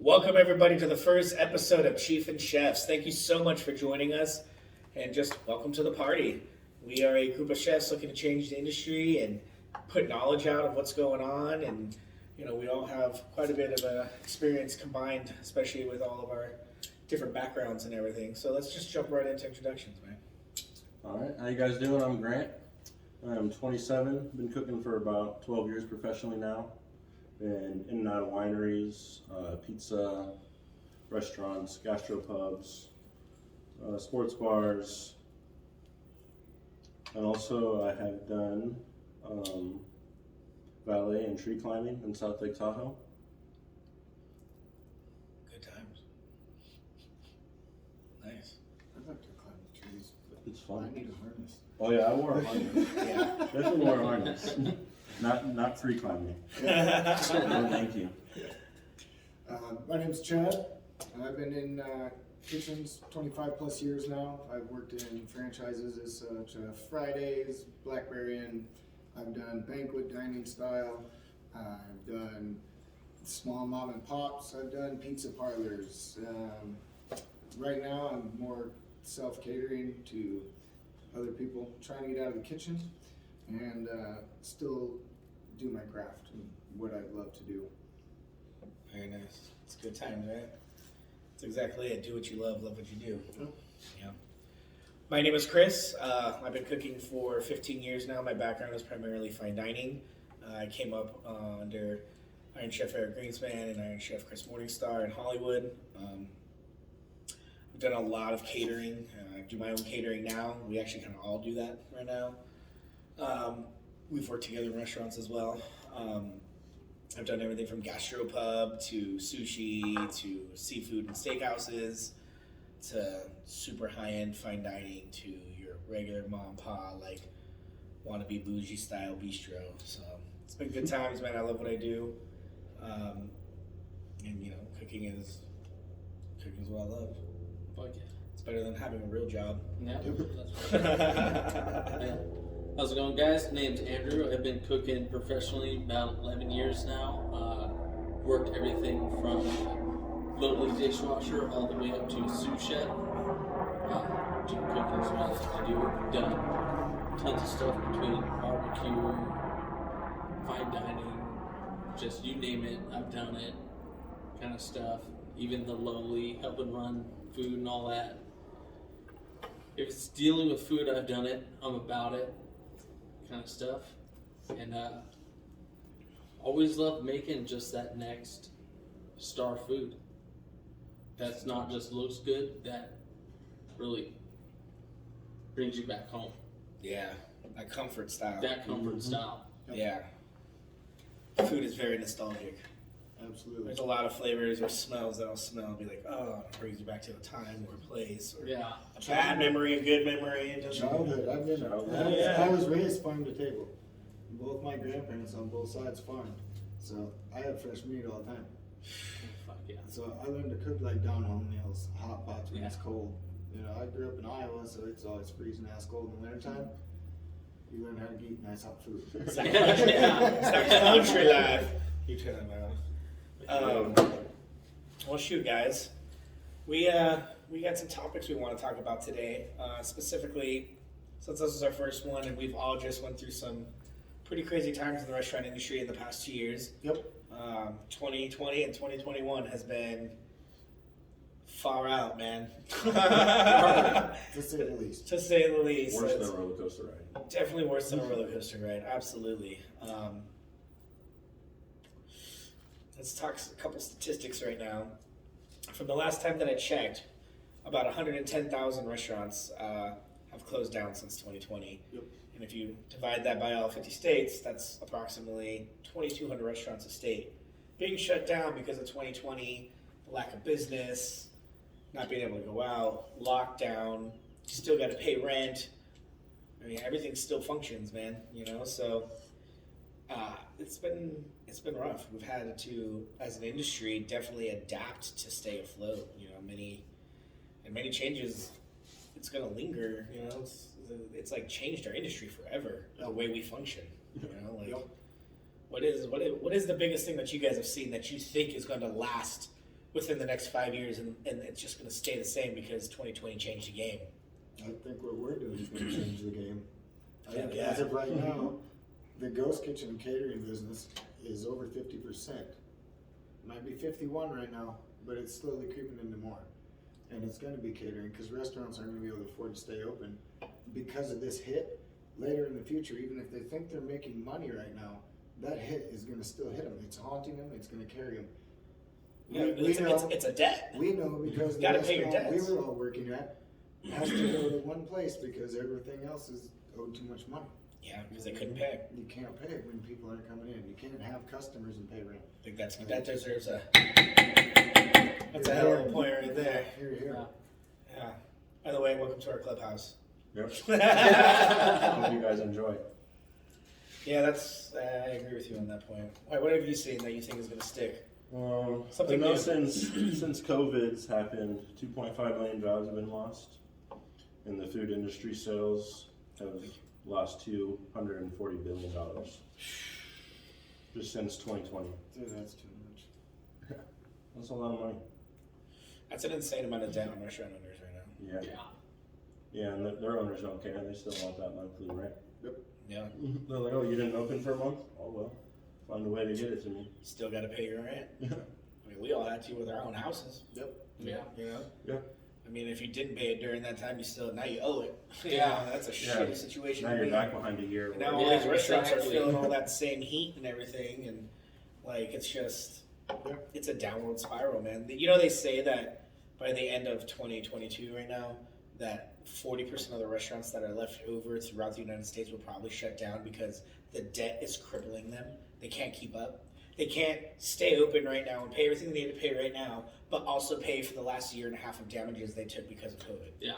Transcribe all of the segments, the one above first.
Welcome everybody to the first episode of CHIEFIN Chefs. Thank you so much for joining us, and just welcome to the party. We are a group of chefs looking to change the industry and put knowledge out of what's going on, and we all have quite a bit of experience combined, especially with all of our different backgrounds and everything. So let's just jump right into introductions, man. All right, how you guys doing? I'm Grant. I'm 27, been cooking for about 12 years professionally now. Been in and out of wineries, pizza, restaurants, gastropubs, sports bars, and also I have done valet and tree climbing in South Lake Tahoe. Good times. Nice. I'd like to climb the trees, but It's fun. I need a harness. Oh yeah, I wore a harness. Yeah. Definitely wore a harness. Not free climbing. No, thank you. My name's Chad. I've been in kitchens 25 plus years now. I've worked in franchises as such, Fridays, Blackberry Inn. I've done banquet dining style. I've done small mom and pops. I've done pizza parlors. Right now I'm more self-catering to other people trying to get out of the kitchen and still do my craft and what I'd love to do. Very nice. It's good times, right? That's exactly it. Do what you love what you do. Yep. Yeah. My name is Chris. I've been cooking for 15 years now. My background is primarily fine dining. I came up under Iron Chef Eric Greenspan and Iron Chef Chris Morningstar in Hollywood. I've done a lot of catering. I do my own catering now. We actually kind of all do that right now. We've worked together in restaurants as well. I've done everything from gastropub to sushi to seafood and steakhouses to super high-end fine dining to your regular mom and pop, like wannabe bougie style bistro. So it's been good times, man. I love what I do. And cooking is what I love. Fuck yeah. It's better than having a real job. Yeah, that's right. Yeah. How's it going, guys? Name's Andrew. I've been cooking professionally about 11 years now. Worked everything from lowly dishwasher all the way up to sous chef. Do cooking as well as I do. Done tons of stuff between barbecue, fine dining, just you name it, I've done it, kind of stuff. Even the lowly, helping run food and all that. If it's dealing with food, I've done it. I'm about it, kind of stuff. And always love making just that next star food. That's not just looks good, that really brings you back home. Yeah, that comfort style. That comfort style. Yeah. Food is very nostalgic. Absolutely. There's a lot of flavors or smells that I'll smell and be like, oh, it brings you back to a time or a place. Or Yeah. a bad memory, a good memory. It doesn't Childhood. I was raised farm to table. Both my grandparents on both sides farmed, so I had fresh meat all the time. Fuck yeah. So I learned to cook like down home meals, hot pots when it's Yeah. cold. I grew up in Iowa, so it's always freezing ass cold in the wintertime. You learn how to eat nice hot food. It's that country life. You turn that on. Well, shoot, guys. We got some topics we want to talk about today. Specifically, since this is our first one, and we've all just went through some pretty crazy times in the restaurant industry in the past 2 years. Yep. 2020 and 2021 has been far out, man. To say the least. To say the least. Worse So than it's a roller coaster ride. definitely worse than a roller coaster ride. Absolutely. Let's talk a couple statistics right now. From the last time that I checked, about 110,000 restaurants have closed down since 2020. Yep. And if you divide that by all 50 states, that's approximately 2,200 restaurants a state being shut down because of 2020, lack of business, not being able to go out, lockdown, you still got to pay rent. I mean, everything still functions, man, so it's been rough. We've had to, as an industry, definitely adapt to stay afloat. Many changes. It's gonna linger. It's like changed our industry forever. The way we function. What is the biggest thing that you guys have seen that you think is going to last within the next 5 years, and it's just going to stay the same because 2020 changed the game. I think what we're doing is going to change the game. Yeah. As of right now, the ghost kitchen and catering business is over 50%. Might be 51 right now, but it's slowly creeping into more. And it's going to be catering because restaurants aren't going to be able to afford to stay open because of this hit. Later in the future, even if they think they're making money right now, that hit is going to still hit them. It's haunting them. It's going to carry them. Yeah, it's a debt. We know because You the gotta pay your restaurant we debts. were all working at has to go to one place because everything else is owed too much money. Yeah, because they couldn't pay. You can't pay when people aren't coming in. You can't have customers and pay rent. I think that deserves a hell of a point right there. Here, here. Yeah. By the way, welcome to our clubhouse. Yep. Yeah, Hope you guys enjoy. that's I agree with you on that point. All right, what have you seen that you think is going to stick? I Something know new. since COVID's happened, 2.5 million jobs have been lost, and the food industry sales have lost $240 billion just since 2020. Dude, that's too much. That's a lot of money. That's an insane amount of debt on restaurant owners right now. Yeah. Yeah, and their owners don't care. They still want that monthly rent. Yeah, They're like, oh, you didn't open for a month? Oh, well, find a way to get it to me. still got to pay your rent. Yeah. I mean, we all had to with our own houses. Yep. Yeah. You know. Yeah. I mean, if you didn't pay it during that time, now you owe it. Yeah. That's a Yeah. shitty situation. Now to you're be back in. behind a year. And now where- all Yeah, these restaurants exactly. are feeling all that same heat and everything, and like it's just, it's a downward spiral, man. You know, they say that by the end of 2022 right now, that 40% of the restaurants that are left over throughout the United States will probably shut down because the debt is crippling them. They can't keep up. They can't stay open right now and pay everything they need to pay right now, but also pay for the last year and a half of damages they took because of COVID. Yeah.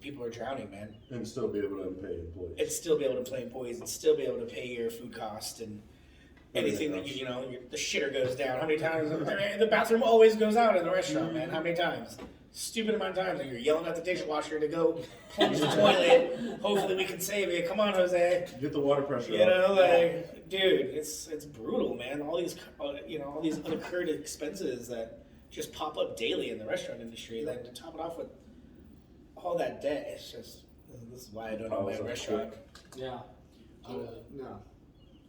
People are drowning, man. And still be able to pay employees. And still be able to play employees and still be able to pay your food cost and anything that the shitter goes down. How many times the bathroom always goes out in the restaurant, man? How many times? Stupid amount of times that you're yelling at the dishwasher to go plunge the toilet. Hopefully we can save you. Come on, Jose. Get the water pressure You up. know, like, dude, it's brutal, man. All these all these unincurred expenses that just pop up daily in the restaurant industry. Then to top it off with all that debt, it's just this is why I don't own my restaurant. Yeah. No.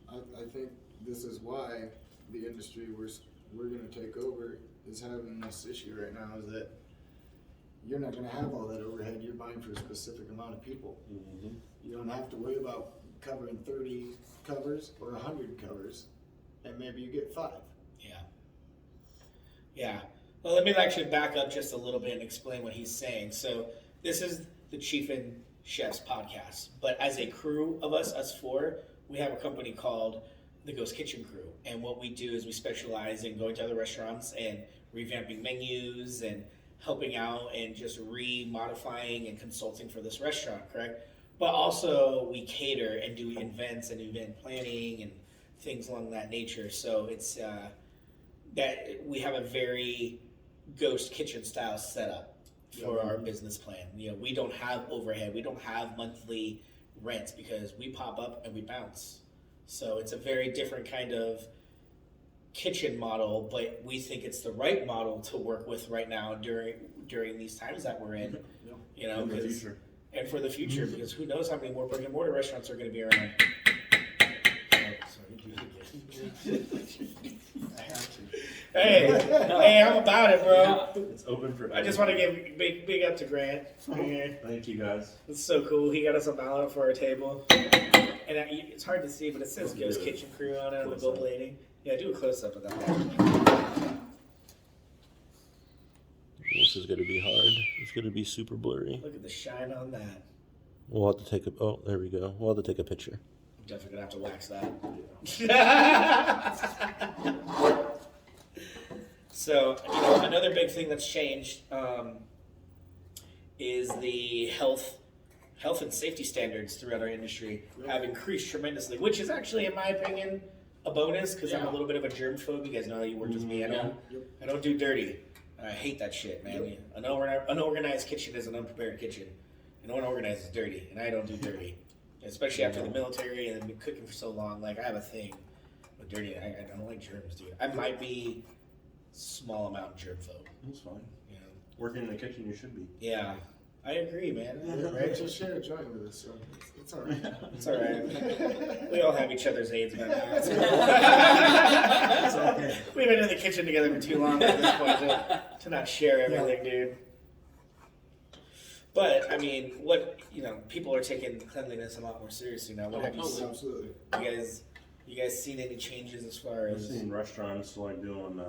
I think this is why the industry we're going to take over is having this issue right now is that you're not going to have all that overhead. You're buying for a specific amount of people. Mm-hmm. You don't have to worry about covering 30 covers or 100 covers, and maybe you get 5. Yeah. Well, let me actually back up just a little bit and explain what he's saying. So this is the CHIEFIN Chefs podcast, but as a crew of us 4, we have a company called the Ghost Kitchen Crew, and what we do is we specialize in going to other restaurants and revamping menus and helping out and just remodifying and consulting for this restaurant, correct? But also we cater and do events and event planning and things along that nature. So it's that we have a very ghost kitchen style setup for our business plan. You know, we don't have overhead. We don't have monthly rents because we pop up and we bounce. So it's a very different kind of kitchen model, but we think it's the right model to work with right now during these times that we're in. You know, In the 'cause- future. and for the future, because who knows how many more brick and mortar restaurants are going to be around. Hey, I'm about it, bro. It's open for I just want to give big up to Grant. Yeah. Thank you guys. It's so cool. He got us a ballot for our table. And it's hard to see, but it says Ghost Kitchen Crew on it on the gold plating. Yeah, do a close up of that. This is going to be hard. It's going to be super blurry. Look at the shine on that. We'll have to take oh, there we go. We'll have to take a picture. I'm definitely going to have to wax that. So, another big thing that's changed is the health and safety standards throughout our industry have increased tremendously, which is actually, in my opinion, a bonus because I'm a little bit of a germ phobe. You guys know that you worked with me. I don't do dirty. I hate that shit, man. An unorganized kitchen is an unprepared kitchen. And unorganized is dirty, and I don't do dirty. Especially after the military and been cooking for so long. Like, I have a thing with dirty. I don't like germs, dude. I might be small amount germaphobe. That's fine. You know? Working in the kitchen, you should be. Yeah, I agree, man. Rachel shared a joint with us, so it's all right. It's all right. We all have each other's aids by now. It's okay. We've been in the kitchen together for too long at this point to not share everything, dude. But I mean, people are taking cleanliness a lot more seriously now. What have you seen? Absolutely. You guys seen any changes as far I've as? seen restaurants like doing,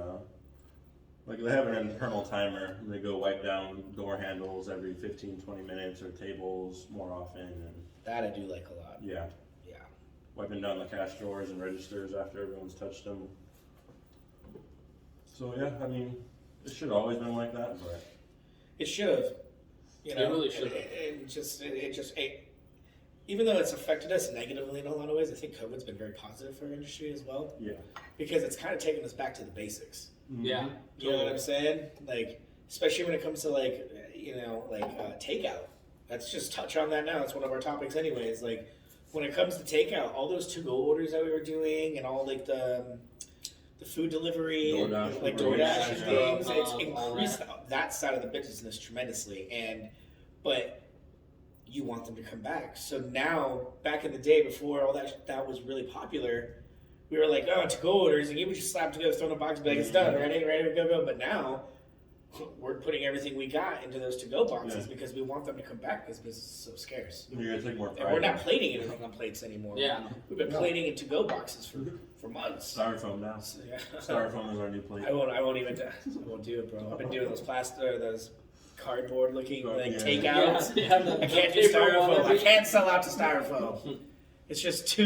like they have an internal timer. They go wipe down door handles every 15, 20 minutes or tables more often. And That I do like a lot. yeah, Yeah. wiping down the cash drawers and registers after everyone's touched them. So yeah, I mean, it should have always been like that, but It should have. You know, It really should have. Even though it's affected us negatively in a lot of ways, I think COVID's been very positive for our industry as well, yeah. because it's kind of taken us back to the basics. Yeah. You know what I'm saying? Like, especially when it comes to takeout. Let's just touch on that now. It's one of our topics, anyways. Like, when it comes to takeout, all those to-go orders that we were doing, and all like the food delivery, DoorDash, like Uber DoorDash Eats, and things, it's all increased that side of the business tremendously. But you want them to come back. So now, back in the day before all that was really popular, we were like, oh, to-go orders, and you would just slap together, throw in a box, be like, it's done, ready to go. But now, we're putting everything we got into those to-go boxes because we want them to come back because business is so scarce. You're gonna take more And pride. we're not plating anything on plates anymore. Yeah. We've been plating in to-go boxes for months. Styrofoam now. So, yeah. Styrofoam is our new plate. I won't do it, bro. I've been doing those cardboard looking like Yeah. takeouts. The I can't do paper one styrofoam. I every- can't sell out to styrofoam. It's just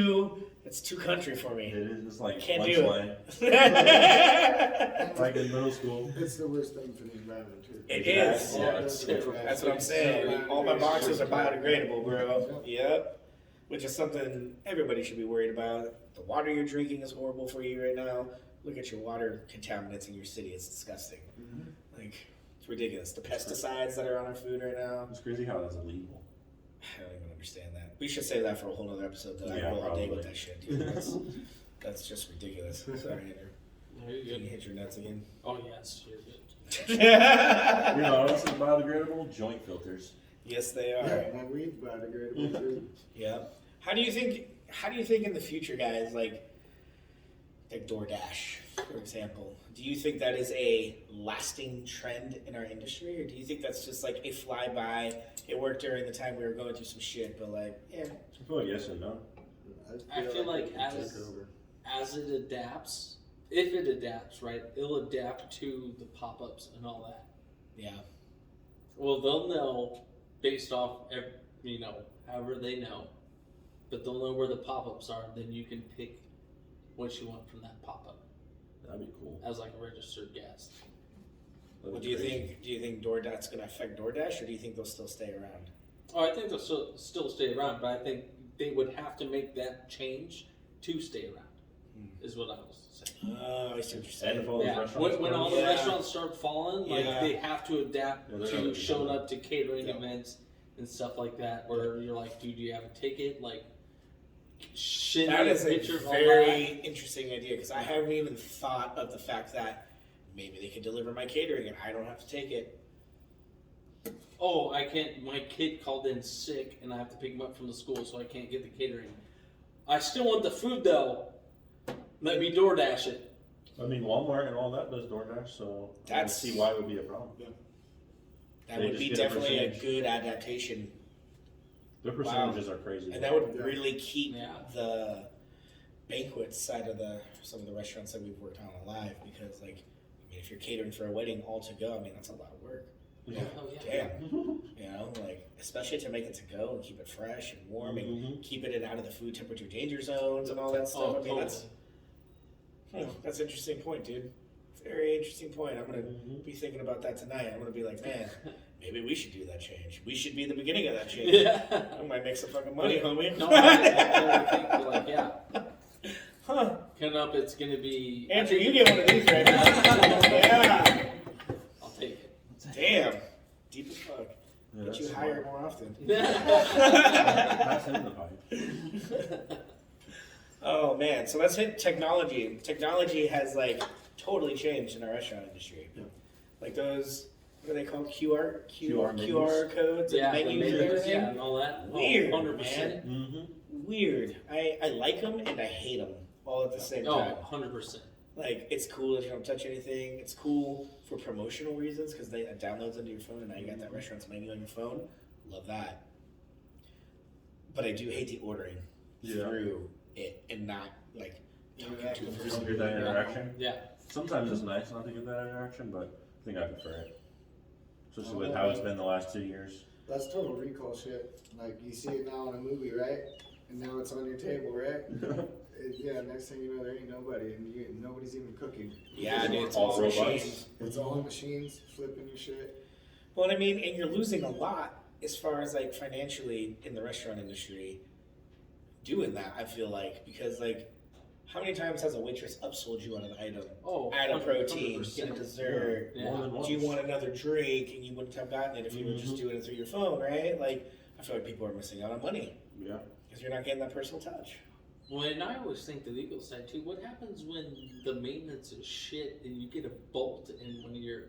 it's too country for It me. is. It's like Can't lunch do line. it. Like in middle school. It's the worst thing for the environment, too. It is. Yeah, it's That's what I'm saying. All my boxes are biodegradable, bro. Yep. Which is something everybody should be worried about. The water you're drinking is horrible for you right now. Look at your water contaminants in your city. It's disgusting. Like, it's ridiculous. The pesticides that are on our food right now. It's crazy how that's illegal. I don't even understand that. We should save that for a whole nother episode. That Yeah, I roll all day probably. with that shit, dude. That's just ridiculous. Sorry, Andrew. No, you're Can you good. hit your nuts again? Oh yes, you're good. You know what else is biodegradable? Joint filters. Yes, they Yeah, are. my weed's biodegradable, too. Yeah. How do you think in the future, guys, like DoorDash, for example, do you think that is a lasting trend in our industry, or do you think that's just like a flyby? It worked during the time we were going through some shit, but like, yeah. I feel like yes and no. I feel like it as- took over. As it adapts, if it adapts, right, it'll adapt to the pop-ups and all that. Yeah. Well, they'll know based off, however they know, but they'll know where the pop-ups are. Then you can pick what you want from that pop-up That'd be cool. as like a registered guest. That'd Well, be do you crazy. think DoorDash's gonna affect DoorDash, or do you think they'll still stay around? Oh, I think they'll still stay around, but I think they would have to make that change to stay around. Is what I was saying. Oh, I see what you're And saying. if all those Yeah, restaurants when all close, the Yeah. restaurants start falling, like Yeah. they have to adapt Yeah, they're gonna to be showing done. up to catering Yeah. events and stuff like that. Where you're like, dude, do you have a ticket? Like, shit, That is a picture of all very interesting idea, because I haven't even thought of the fact that maybe they could deliver my catering and I don't have to take it. that. Oh, I can't. My kid called in sick, and I have to pick him up from the school, so I can't get the catering. I still want the food though. Let me DoorDash it. I mean, Walmart and all that does DoorDash, so I don't That's- see why it would be a problem. That They would just be get a definitely a percentage. good adaptation, Their percentages are crazy. and that would Yeah. really keep Yeah. the banquet side of some of the restaurants that we've worked on alive. Because, like, I mean, if you're catering for a wedding all to go, I mean, that's a lot of work. Yeah. Oh yeah. Damn, you know, like, especially to make it to go and keep it fresh and warm and keep it out of the food temperature danger zones and all that stuff. Oh, I mean, totally. that's an interesting point, dude. Very interesting point. I'm gonna be thinking about that tonight. I'm gonna be like, man, maybe we should do that change. We should be the beginning of that change. Yeah. I might make some fucking money, homie. No, I think you're like, yeah. Huh. Coming up, it's gonna be. Andrew, you get one of these right now. Yeah. I'll take it. Damn. Deep as fuck. Yeah, Get that's you smart. hired more often. Pass in the pipe. Oh man, so let's hit technology. Technology has like totally changed in our restaurant industry. Yeah. Like those, what are they called? QR menus. codes and Yeah, menus and menus, everything. yeah, and all that. Weird, 100%. Mm-hmm. Weird. I like them and I hate them all at the same Oh, time. 100%. Like, it's cool that you don't touch anything. It's cool for promotional reasons because it downloads into your phone and now you got that restaurant's menu on your phone. Love that. But I do hate the ordering through it and not, like, talking to a Just person. get that interaction. Yeah. Sometimes it's nice not to get that interaction, but I think I prefer it. Especially with how it's been the last 2 years. That's total recall shit. Like, you see it now in a movie, right? And now it's on your table, right? Yeah, next thing you know, there ain't nobody, and nobody's even cooking. Yeah, dude, it's all all robots. machines. It's all machines flipping your shit. Well, I mean, and you're losing a lot as far as, like, financially in the restaurant industry doing that, I feel like. Because, like, how many times has a waitress upsold you on an item? Oh, Add a protein, 100%. get a dessert. Yeah. More than once. Do you want another drink? And you wouldn't have gotten it if you were just doing it through your phone, right? Like, I feel like people are missing out on money Yeah. because you're not getting that personal touch. Well, and I always think the legal side too. What happens when the maintenance is shit and you get a bolt in one of your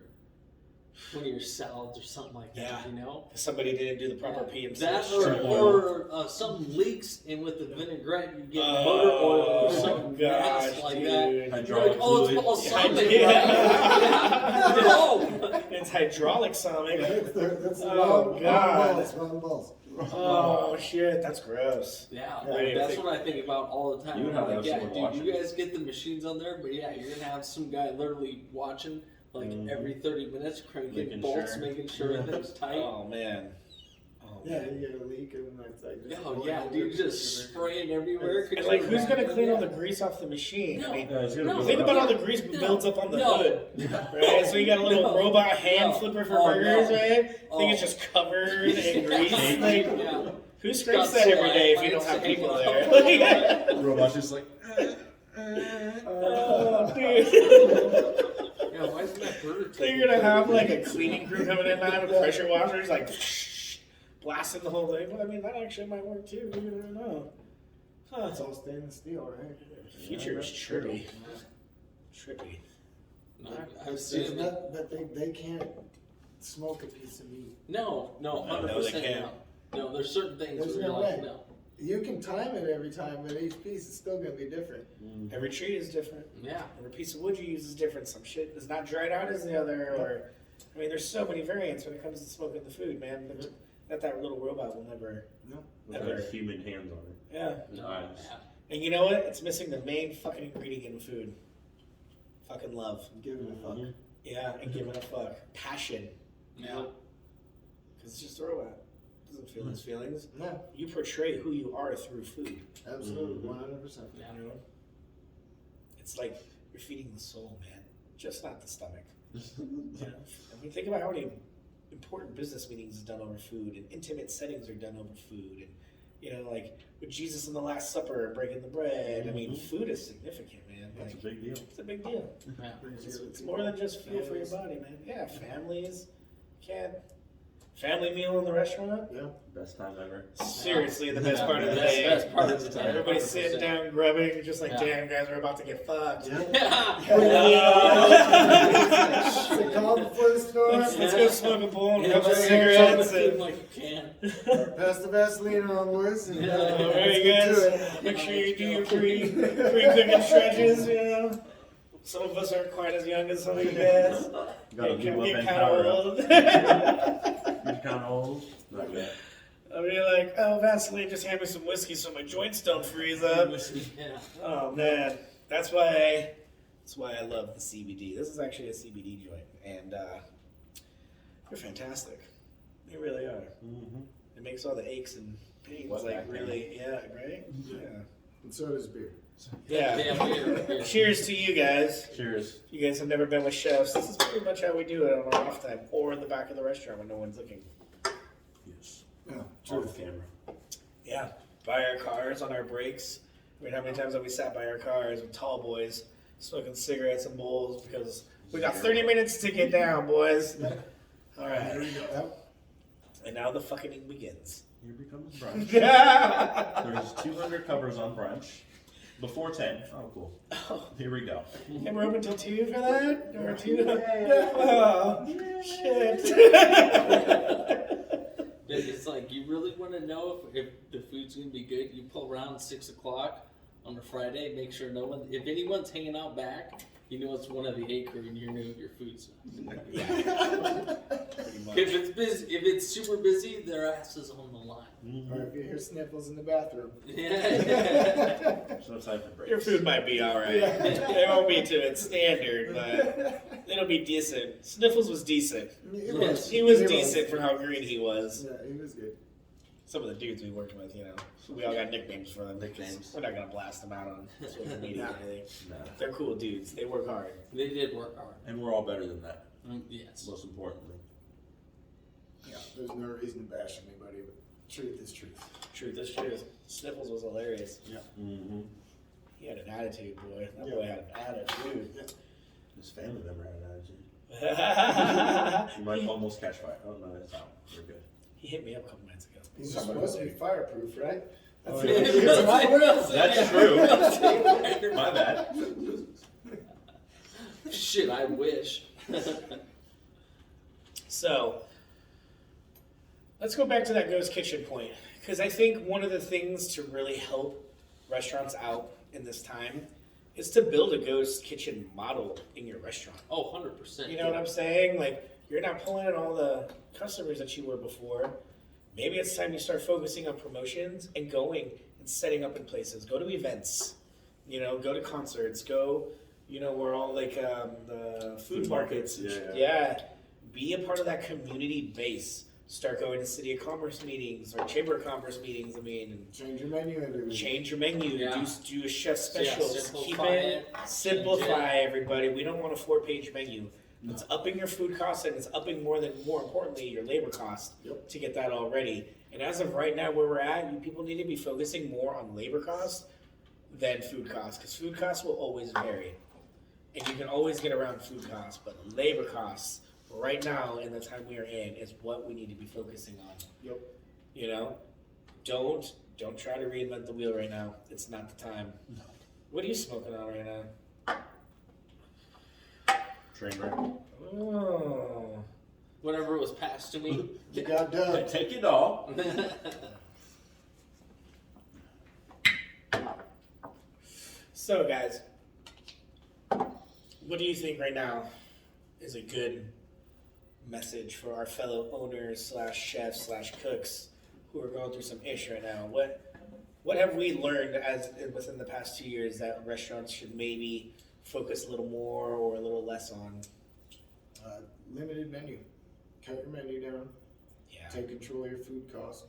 salads or something like that? Yeah. You know, Somebody didn't do the proper PMC. that Shrimp or something leaks, and with the vinaigrette you get motor oil or something nasty like that. You're like, Hydraulic oh, it's fluid. balsamic, Yeah. right? No. It's hydraulic sonic. That's the Oh, wrong God. balls, wrong balls. Oh shit, that's gross. Yeah, Yeah, like, I that's think- what I think about all the time. You would I'm have like, yeah, someone dude, watching. you guys get the machines on there, but yeah, you're gonna have some guy literally watching like every 30 minutes, cranking Making bolts, sure. making sure everything's tight. Oh man. Oh Yeah, man. you get a leak and it's like just Oh yeah, dude, just spraying everywhere. And like, who's gonna clean all the grease off the machine? No. I mean, Yeah, it's gonna No. build think up. about all the grease builds up on the No. hood, Yeah. right? So you got a little No. robot hand No. flipper for Oh, burgers, no. right? I Oh. think it's just covered in grease. Like, Yeah. who scrapes Got that every sweat, day if you don't like, have people saying, there? The robot's just like, Oh, dude. Yeah, why isn't that burger? So you're gonna have like a cleaning crew coming in now with pressure washers, like blasting the whole thing. But I mean, that actually might work too. You don't know. Huh. It's all stainless steel, right? The future is trippy. Trippy. No, I've There's seen it. not, but they can't smoke a piece of meat. No, No, 100% they can't. no. There's certain things There's where you're no like, way. no. You can time it every time, but each piece is still gonna be different. Every tree is different. Yeah. Every piece of wood you use is different. Some shit is not dried out as the other, or I mean, there's so many variants when it comes to smoking the food, man. That little robot will never. No. with Ever. like human hands on it. Yeah. No. Nice. Yeah. And you know what? It's missing the main fucking ingredient in food. Fucking love. Give it a fuck. Yeah, and giving a fuck. Passion. Yeah. Because it's just a robot. Doesn't feel his feelings. No, You portray who you are through food. absolutely, Mhm. 100%. Yeah. You know? It's like you're feeding the soul, man. Just not the stomach. You know? I mean, think about how many important business meetings is done over food, and intimate settings are done over food, and you know, like with Jesus in the Last Supper and breaking the bread. I mean, food is significant, man. That's a Like, big deal. it's a big deal. Yeah. It's more than just fuel for your body, man. Yeah, families. Can't. Family meal in the restaurant? Yeah. Best time ever. Seriously, the best part of the Best- day. best part of the day. Everybody's sitting 100%. down, grubbing, just like, Yeah. damn, guys, we're about to get fucked. It's a call before the storm. Let's go smoke a bowl and Yeah, rub some just cigarettes. food And, like you can. Pass the Vaseline on, boys. And, Yeah. all let's right, get to guys, it. make sure you do your pre-cooking stretches, you know. Some of us aren't quite as young as some of you guys. Gotta Get move up and kind power of up. old. You kind of old? Not yet. I mean, like, oh, Vaseline, just hand me some whiskey so my joints don't freeze up. Yeah. Oh man, that's why I love the CBD. This is actually a CBD joint, and they're fantastic. They really are. Mm-hmm. It makes all the aches and pains What like back really, yeah, right? Yeah. And so does beer. Yeah. Yeah. Cheers to you guys. Cheers. If you guys have never been with chefs, this is pretty much how we do it on our off time, or in the back of the restaurant when no one's looking. Yes. Yeah, On the camera. Yeah, by our cars on our breaks. I mean, how many times have we sat by our cars with tall boys smoking cigarettes and bowls because we got 30 minutes to get down, boys. All right. And now the fucking begins. Here becomes brunch. Yeah. There's 200 covers on brunch. Before 10. Oh, cool. Oh, Here we go. and we're open till 2 for that? Or 2? Yeah. Oh, shit. It's like you really want to know if the food's gonna be good. You pull around 6 o'clock on a Friday, make sure no one, if anyone's hanging out back, you know it's one of the 8 crew, and you know your food's. Yeah. Pretty much. If it's busy, if it's super busy, their ass is on the line. Or if you hear sniffles in the bathroom. Yeah. There's no time for breaks. Your food might be alright. It won't be to its standard, but it'll be decent. Sniffles was decent. He was decent for how green he was. Yeah, he was good. Some of the dudes we worked with, you know, we all got nicknames for them. Nicknames. We're not gonna blast them out on social media or anything. No. They're cool dudes. They work hard. They did work hard. And we're all better than that, Yes. most importantly. Yeah, there's no reason to bash anybody, but truth is truth. Truth is truth. Sniffles was hilarious. Yeah. Mm-hmm. He had an attitude, boy. That boy had an attitude. His family member had an attitude. He You might almost catch fire. Oh, no, it's out. We're good. hit me up a couple nights ago. He's supposed to be fireproof, right? Oh, That's yeah. the only reason I will. That's true. My bad. Shit, I wish. So, let's go back to that ghost kitchen point. Because I think one of the things to really help restaurants out in this time is to build a ghost kitchen model in your restaurant. Oh, 100%. You know what I'm saying? Like, you're not pulling in all the customers that you were before. Maybe it's time you start focusing on promotions and going and setting up in places. Go to events, you know, go to concerts, go, you know, where all like the food markets. Yeah. Be a part of that community base. Start going to City of Commerce meetings or Chamber of Commerce meetings. I mean, and Change your menu every week. change your menu. Yeah. Do a chef So, yeah, specials. Keep simplify it it. simplify, everybody. We don't want a 4-page menu. It's upping your food costs and it's upping more importantly your labor cost to get that all ready. And as of right now, where we're at, you people need to be focusing more on labor costs than food costs, because food costs will always vary, and you can always get around food costs. But labor costs right now in the time we are in is what we need to be focusing on. Yep. You know, don't try to reinvent the wheel right now. It's not the time. No. What are you smoking on right now? Train wreck. Oh. Whatever was passed to me. You got done. Take it all. So, guys, what do you think right now is a good message for our fellow owners / chefs / cooks who are going through some ish right now? What have we learned as within the past 2 years that restaurants should maybe focus a little more or a little less on? Limited menu. Cut your menu down. Yeah. Take control of your food costs.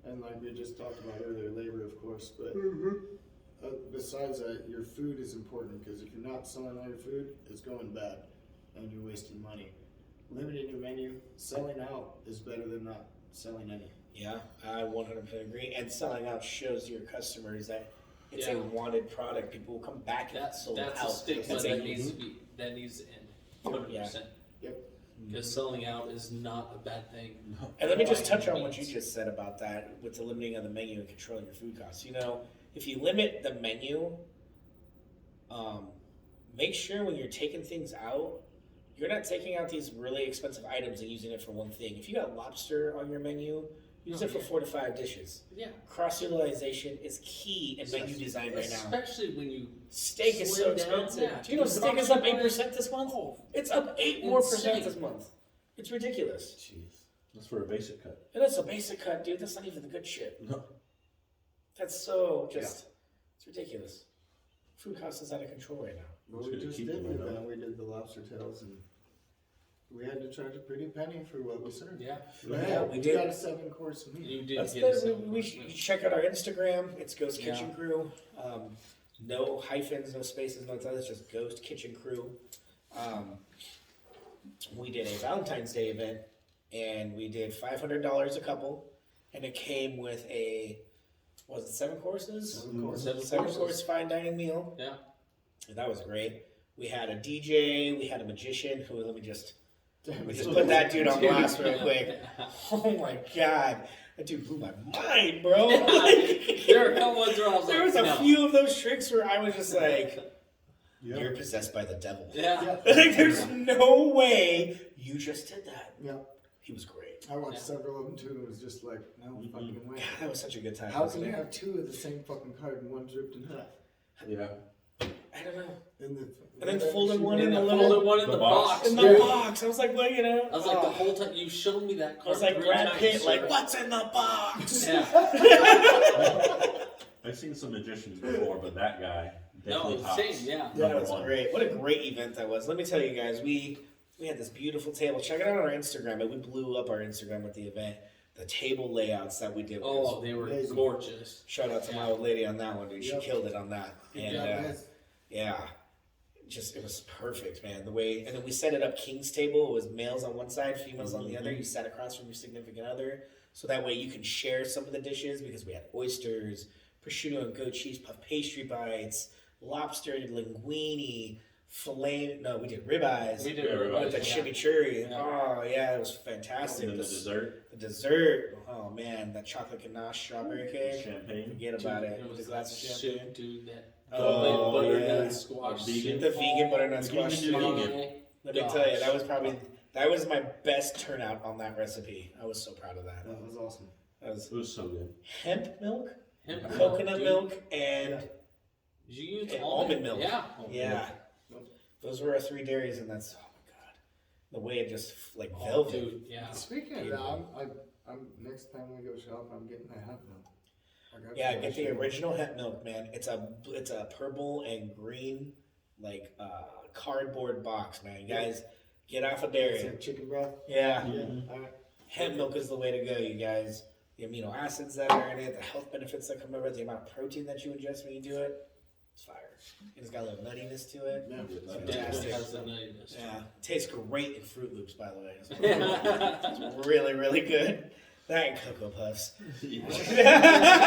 And like we just talked about earlier, labor, of course. But besides that, your food is important, because if you're not selling all your food, it's going bad and you're wasting money. Limiting your menu, selling out is better than not selling any. Yeah, I 100% agree. And selling out shows your customers that it's Yeah. a wanted product. People will come back if it's sold That's out. a stigma That's that needs to be, that needs to end. 100%. Yep. Because selling out is not a bad thing. And let me just By touch any on what you means. just said about that with the limiting of the menu and controlling your food costs. You know, if you limit the menu, make sure when you're taking things out, you're not taking out these really expensive items and using it for one thing. If you got lobster on your menu, use it for 4 to 5 dishes. Yeah. Cross utilization is key in menu design right now. Especially when you Steak is so slim down, expensive. yeah. Do you know steak is up 8% this month? Oh, It's up 8% more insane. this month. It's ridiculous. Jeez. That's for a basic cut. And that's a basic cut, dude. That's not even the good shit. No. That's so just, it's ridiculous. Food cost is out of control right now. But Just we gonna just keep did them, I know. that. We did the lobster tails, and we had to charge a pretty penny for what we served. yeah. Yeah, we we did. got a 7-course meal. You did That's get a the, we should check out our Instagram. It's Ghost Yeah. Kitchen Crew. No hyphens, no spaces, no others. Just Ghost Kitchen Crew. We did a Valentine's Day event, and we did $500 a couple, and it came with a, was it 7 courses? 7 courses. 7 course fine dining meal. Yeah. And that was great. We had a DJ, we had a magician who, let me just put that dude on blast real quick. Oh my God. That dude blew my mind, bro. Like, There are a couple ones where I was there like, was a no. few of those tricks where I was just like, Yeah. you're possessed by the devil. Yeah. Like, there's no way you just did that. Yeah. He was great. I watched several of them too. It was just like, no fucking way. God, that was such a good time. How wasn't can you it? have two of the same fucking card and one ripped in half? Yeah. I don't know. And And then folded one in And the I little folded one in the the box. box. in the Yeah. box. I was like, well, you know. I was like, the whole time you showed me that I card. was like 3 Brad times, Pitt, sir. like, what's in the box? Yeah. I've seen some magicians before, but that guy No, definitely tops. same, yeah. Yeah, that Number was one. great. What a great event that was. Let me tell you guys, we had this beautiful table. Check it out on our Instagram. And we blew up our Instagram with the event. The table layouts that we did. Oh, they were Amazing. gorgeous. Shout out to my old lady on that one, dude. She Yep. killed it on that. Good And job, guys. yeah, just it was perfect, man. The way, and then we set it up king's table. It was males on one side, females on the other. You sat across from your significant other, so that way you can share some of the dishes because we had oysters, prosciutto and goat cheese, puff pastry bites, lobster linguine, filet. No, we did ribeyes. We did Yeah, ribeyes, With the yeah. chimichurri. Yeah. Oh yeah, it was fantastic. And then the The dessert, dessert. Oh man, that chocolate ganache strawberry cake. champagne. Forget about it. It With was a glass of shit, champagne. dude. That Oh, butternut yeah. squash. Vegan. The vegan butternut We squash. can even do soup. vegan. Let me tell you, that was my best turnout on that recipe. I was so proud of that. That was awesome. That was It was so good. hemp milk, Hemp milk, coconut dude. milk, and Did you use and almond almond milk. Yeah. yeah, those were our 3 dairies, and that's oh my god, the way it just like velvet. Dude, yeah. Speaking of that, I'm next time we go shop, I'm getting the hemp milk. I got Yeah, some get the shit. original hemp milk, man. It's a purple and green like cardboard box, man. You guys get off of It's dairy. like chicken broth. Yeah. Yeah. Mhm. All right. Hemp milk is the way to go, you guys. The amino acids that are in it, the health benefits that come over it, the amount of protein that you ingest when you do it, it's fire. It's got a little nuttiness to it. Yeah. It Fantastic. definitely has the nuttiness. Yeah, tastes great in Fruit Loops, by the way. It's Yeah. really, really good. That and Cocoa Puffs.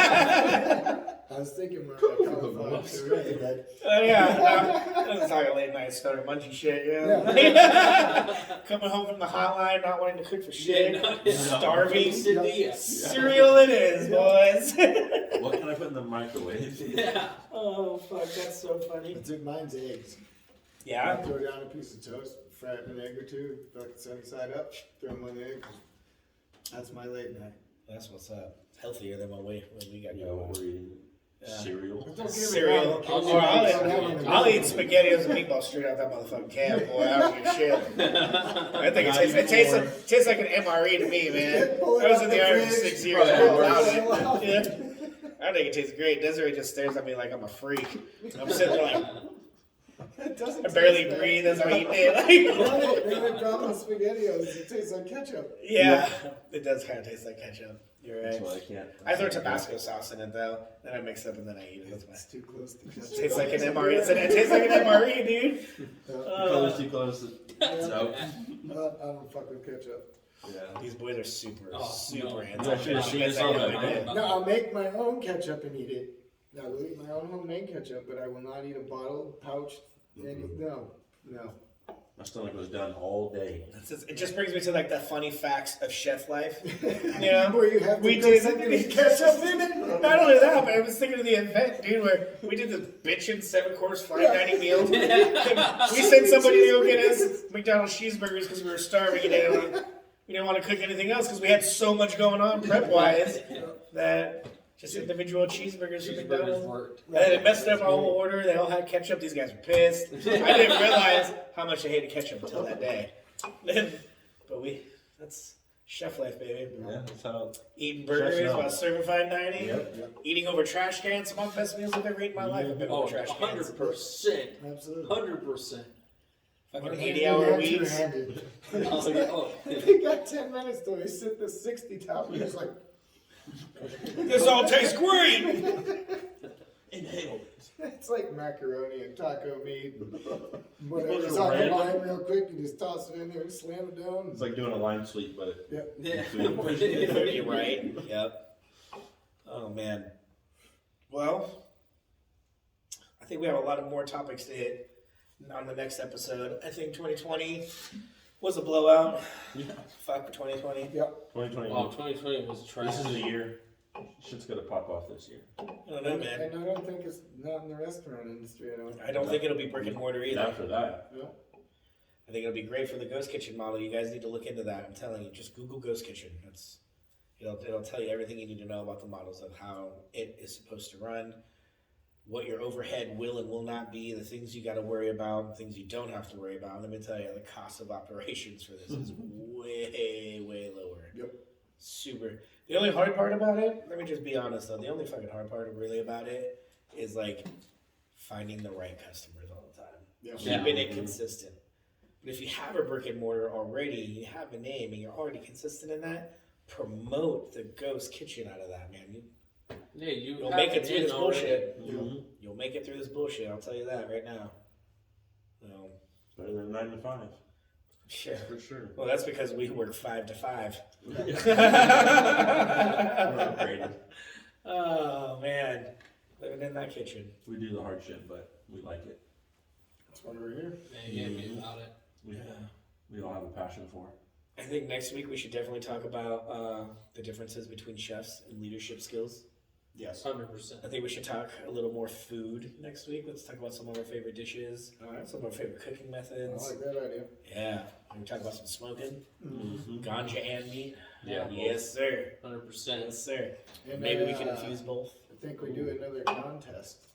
I was thinking more like cauliflower puree, but Yeah, I'm talking late night stoner munchy shit, yeah. Coming home from the hotline, not wanting to cook for shit, Yeah, no, yeah. starving. Quesadilla. Cereal it is, boys. What can I put in the microwave? Yeah. Oh, fuck, that's so funny. I took mine's eggs. Yeah? Throw down a piece of toast, fry it in an egg or two, fucking sunny side up, throw them on the egg. That's my late night. That's what's up. It's healthier than what we got You know, going what on. we're eating. Yeah. Cereal. But don't get me Cereal. wrong, I'll Or I'll eat- I'll eat SpaghettiOs and meatballs straight out that motherfucking can, boy. I don't give a shit. I think it tastes like an MRE to me, man. Pull it I was out in the the Army for fridge, 6 years. I probably allowed works. it. Yeah. I think it tastes great. Desiree just stares at me like I'm a freak. I'm sitting there like, It doesn't I barely taste bad. breathe as I'm eating it. The only problem with SpaghettiOs is it tastes like ketchup. Yeah, it does kind of taste like ketchup. You're That's right. why I can't. I throw Tabasco sauce in it though. Then I mix it up and then I eat it. That's my. It's too close to It ketchup. tastes like an MRE. It tastes like an MRE, dude. Colors too close. So, I don't fuck with ketchup. yeah. These boys are super, Oh, super no. hands-on. You should've seen this on the No, I'll make my own ketchup and eat it. I will eat my own homemade ketchup, but I will not eat a bottle, pouch. No. My stomach was done all day. It just brings me to like the funny facts of chef life. You know, Where you have to we cook did something with ketchup in it. Not only that, but I was thinking of the event, dude, where we did this bitchin' 7-course fine dining meal. We sent somebody to go get us McDonald's cheeseburgers because we were starving and we didn't want to cook anything else because we had so much going on prep wise that just individual cheeseburgers from Cheeseburgers McDonald's. worked. And then it messed up our whole order. They all had ketchup. These guys were pissed. I didn't realize how much I hated ketchup until that day. But that's chef life, baby. Yeah, that's how. Eating burgers know. while serving fine dining. Yep. Eating over trash cans. Some of the best meals I've ever eaten in my life have been Oh, over trash cans. 100%. Absolutely. 100%. Fucking One 80-hour hand, weeks. two-handed. Oh, He got 10 minutes though. He sit the 60 top. He was like, This all tastes great. Inhale. it's like macaroni and taco meat. Whatever's Those on are the random. line real quick, you just toss it in there and slam it down. It's like doing a lime sweep, but yeah. You're right. Yep. Oh, man. Well, I think we have a lot of more topics to hit on the next episode. I think 2020 Was a blowout. Yeah. Fuck for 2020. Yep. 2020. Oh, 2020 was trash. This is the year. Shit's gonna pop off this year. I don't know, man. And I don't think it's not in the restaurant industry. I don't think it'll be brick and mortar either. After that. Yeah. I think it'll be great for the ghost kitchen model. You guys need to look into that. I'm telling you, just Google ghost kitchen. It'll tell you everything you need to know about the models of how it is supposed to run, what your overhead will and will not be, the things you got to worry about, things you don't have to worry about. Let me tell you, the cost of operations for this is way lower. Yep. Super. The only hard part about it, let me just be honest though, the only fucking hard part really about it is like finding the right customers all the time. Yeah. Keeping it consistent. But if you have a brick and mortar already, you have a name and you're already consistent in that, promote the ghost kitchen out of that, man. Yeah, You'll make it through this bullshit. Mm-hmm. You'll make it through this bullshit, I'll tell you that right now. So, Better than 9 to 5. yeah. For sure. Well, that's because we work 5 to 5. We're upgraded. Oh, man. Living in that kitchen. We do the hard shit, but we like it. That's why we're here. They gave me about it. We all have a passion for it. I think next week we should definitely talk about the differences between chefs and leadership skills. Yes. 100%. I think we should talk a little more food next week. Let's talk about some of our favorite dishes, some of our favorite cooking I methods. like that idea. Yeah, we talk about some smoking, Mm-hmm. ganja and meat. Yeah. Yes, sir. 100%. Yes, sir. And Maybe we can infuse both. I think we do another contest.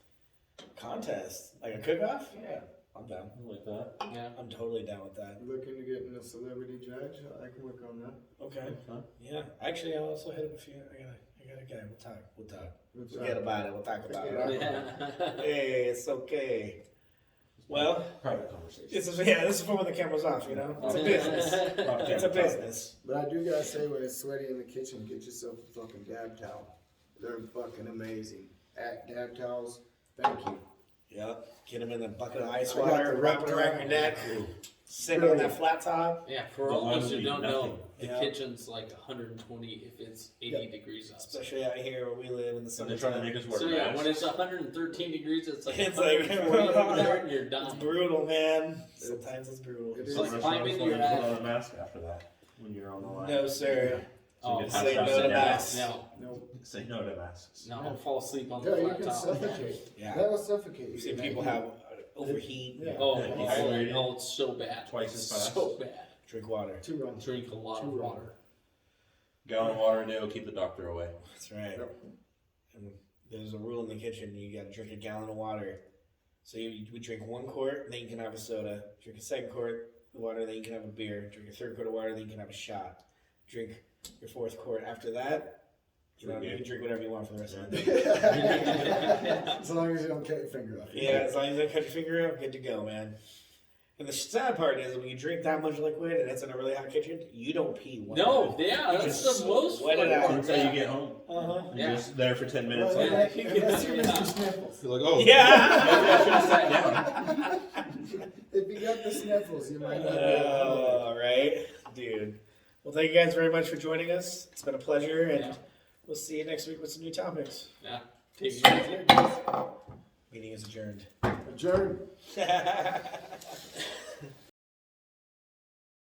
Contest, like a cook-off. Yeah, I'm down. I like that. Yeah. I'm totally down with that. Looking to getting a celebrity judge. I can work on that. Okay. Huh? Yeah. Actually, I'll also hit up a few. I got a guy. We'll talk. What's Forget that? about it. We'll talk about Forget it. Yeah. Hey, it's okay. Well, Private conversation. this is for when the camera's off. You know, it's a business. It's a business. But I do gotta say, when it's sweaty in the kitchen, get yourself a fucking dab towel. They're fucking amazing. At dab towels, thank you. Yep. Get them in a bucket of ice I got water, the wrap it around your neck, sit on that flat top. Yeah, for The all those oil who will don't be know, nothing. the Yeah. kitchen's like 120 if it's 80 degrees outside. Especially out here where we live in the So summer. they're trying to make us wear So yeah, masks. when it's 113 degrees, it's like It's like- 140 over there and you're It's done. brutal, man. Sometimes it's brutal. It It's is. like Some climbing restaurants your don't even ass. put on a mask after that when you're on the line. No, sir. Oh, you Say have no to sit down. masks. No, Nope. Say no to masks. no, I'll fall asleep on the Yeah, you flat can top. suffocate. Yeah. That will suffocate you. We've seen people have overheat. Yeah. Oh, Yeah, oh, dehydrated. no, it's so bad. Twice as fast. So bad. Drink water. Too wrong. Drink a lot of Too water. Gallon of water a day will keep the doctor away. That's right. Yep. And there's a rule in the kitchen: you got to drink a gallon of water. So we drink 1 quart, then you can have a soda. Drink a 2nd quart of water, then you can have a beer. Drink a 3rd quart of water, then you can have a shot. Drink your 4th quart. After that, you can drink whatever you want for the rest of the day. As long as you don't cut your finger off. Yeah, as long as you don't cut your finger out, good to go, man. And the sad part is when you drink that much liquid and it's in a really hot kitchen, you don't pee one No, time. yeah, You that's just the most sweat it fun out. part. Until you get home. Uh-huh. You're Yeah. just there for 10 minutes. Well, Like, unless you Mr. Sniffles. you're like, oh. Yeah. Maybe I should have sat down. If you got the sniffles, you might not. All right, dude. Well, thank you guys very much for joining us. It's been a pleasure, and Yeah. we'll see you next week with some new topics. Yeah. Take it easy. Meeting is adjourned. Adjourn.